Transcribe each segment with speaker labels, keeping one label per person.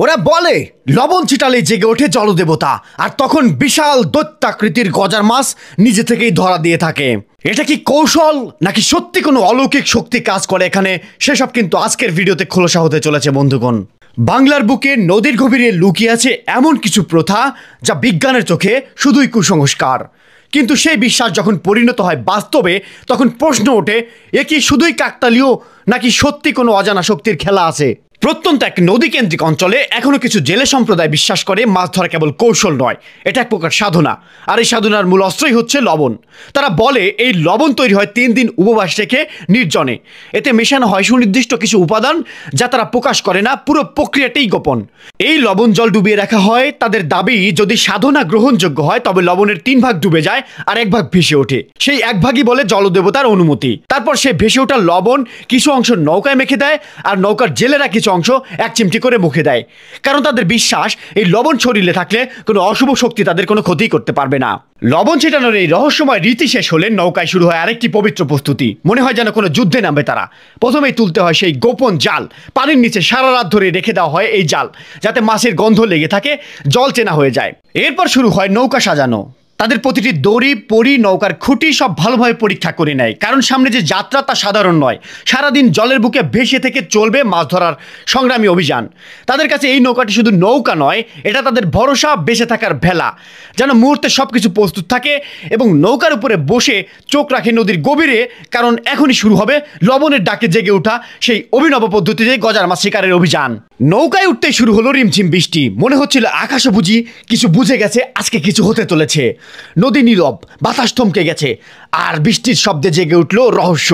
Speaker 1: ওরা বলে লবণ ছিটালে জেগে ওঠে জলদেবতা, আর তখন বিশাল দৈত্যাকৃতির গজার মাছ নিজে থেকেই ধরা দিয়ে থাকে। এটা কি কৌশল নাকি সত্যি কোনো অলৌকিক শক্তি কাজ করে এখানে, সেসব কিন্তু আজকের ভিডিওতে খোলসা হতে চলেছে বন্ধুগণ। বাংলার বুকে নদীর গভীরে লুকিয়ে আছে এমন কিছু প্রথা যা বিজ্ঞানের চোখে শুধুই কুসংস্কার, কিন্তু সেই বিশ্বাস যখন পরিণত হয় বাস্তবে তখন প্রশ্ন ওঠে, এ কি শুধুই কাকতালীয় নাকি সত্যি কোনো অজানা শক্তির খেলা আছে। প্রত্যন্ত এক নদীকেন্দ্রিক অঞ্চলে এখনো কিছু জেলে সম্প্রদায় বিশ্বাস করে মাছ ধরা কেবল কৌশল নয়, এটা এক প্রকার সাধনা। আর এই সাধনার মূল অস্ত্রই হচ্ছে লবণ। তারা বলে এই লবণ তৈরি হয় 3 দিন উপবাস রেখে নির্জনে। এতে মেশানো হয় সুনির্দিষ্ট কিছু উপাদান যা তারা প্রকাশ করে না, পুরো প্রক্রিয়াটাই গোপন। এই লবণ জল ডুবিয়ে রাখা হয়। তাদের দাবি যদি সাধনা গ্রহণযোগ্য হয় তবে লবণের 3 ভাগ ডুবে যায় আর 1 ভাগ ভেসে ওঠে। সেই 1 ভাগই বলে জলদেবতার অনুমতি। তারপর সে ভেসে ওঠা লবণ কিছু অংশ নৌকায় মেখে দেয়, আর নৌকার জেলেরা কিছু অংশ 1 চিমটি করে মুখে দেয়, কারণ তাদের বিশ্বাস এই লবণ শরীরে থাকলে কোনো অশুভ শক্তি তাদের কোনো ক্ষতি করতে পারবে না। লবণ ছিটানোর এই রহস্যময় রীতি শেষ হলে নৌকায় শুরু হয় আরেকটি পবিত্র প্রস্তুতি। মনে হয় যেন কোনো যুদ্ধে নামবে তারা। প্রথমেই তুলতে হয় সেই গোপন জাল। পানির নিচে সারা রাত ধরে রেখে দেওয়া হয় এই জাল, যাতে মাছের গন্ধ লেগে থাকে, জল চেনা হয়ে যায়। এরপর শুরু হয় নৌকা সাজানো। তাদের প্রতিটি দড়ি, পরি, নৌকার খুঁটি সব ভালোভাবে পরীক্ষা করে নেয়, কারণ সামনে যে যাত্রা তা সাধারণ নয়। সারাদিন জলের বুকে ভেসে থেকে চলবে মাছ ধরার সংগ্রামী অভিযান। তাদের কাছে এই নৌকাটি শুধু নৌকা নয়, এটা তাদের ভরসা, বেঁচে থাকার ভেলা। যেন মুহূর্তে সব কিছু প্রস্তুত থাকে এবং নৌকার উপরে বসে চোখ রাখে নদীর গভীরে, কারণ এখনই শুরু হবে লবণের ডাকে জেগে ওঠা সেই অভিনব পদ্ধতিতে গজার মাছ শিকারের অভিযান। নৌকায় উঠতেই শুরু হলো রিমঝিম বৃষ্টি। মনে হচ্ছিল আকাশও বুঝি কিছু বুঝে গেছে, আজকে কিছু হতে চলেছে। নদী নীরব, বাতাস থমকে গেছে, আর বৃষ্টির শব্দে জেগে উঠল রহস্য।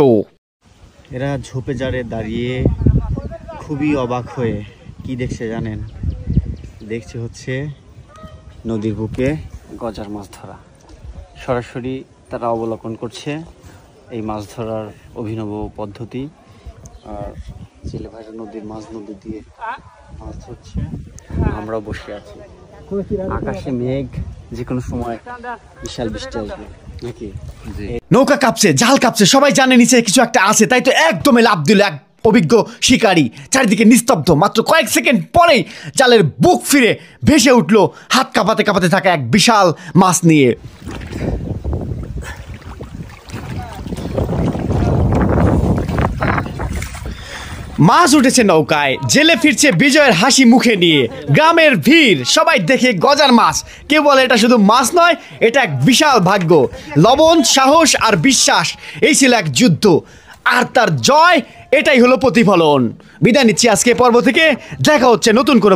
Speaker 2: এরা ঝোপে জারে দাঁড়িয়ে খুবই অবাক হয়ে কি দেখছে জানেন? দেখছে হচ্ছে নদীর বুকে গজার মাছ ধরা। সরাসরি তারা অবলোকন করছে এই মাছ ধরার অভিনব পদ্ধতি। আর ছেলে ভাইরা নদীর মাছ নদী দিয়ে মাছ ধরছে, আমরাও বসে আছি। আকাশে মেঘ, যে কোনো সময় বিশাল বৃষ্টি আসবে নাকি?
Speaker 1: নৌকা কাঁপছে, জাল কাঁপছে, সবাই জানে নিচে কিছু একটা আছে, তাই তো একদমই লাফ দিল এক অভিজ্ঞ শিকারী। চারিদিকে নিস্তব্ধ। মাত্র কয়েক সেকেন্ড পরেই জালের বুক ফিরে ভেসে উঠল হাত কাঁপাতে কাঁপাতে থাকা এক বিশাল মাছ নিয়ে। মাছ উঠেছে নৌকায়, জেলে ফিরছে বিজয়ের হাসি মুখে নিয়ে। গ্রামের ভিড়, সবাই দেখে গজার মাছ। কেউ বলে এটা শুধু মাছ নয়, এটা এক বিশাল ভাগ্য। লবণ, সাহস আর বিশ্বাস, এই ছিল এক যুদ্ধ, আর তার জয় এটাই হলো প্রতিফলন। বিদায় নিচ্ছি আজকে পর্ব থেকে। দেখা হচ্ছে নতুন করে।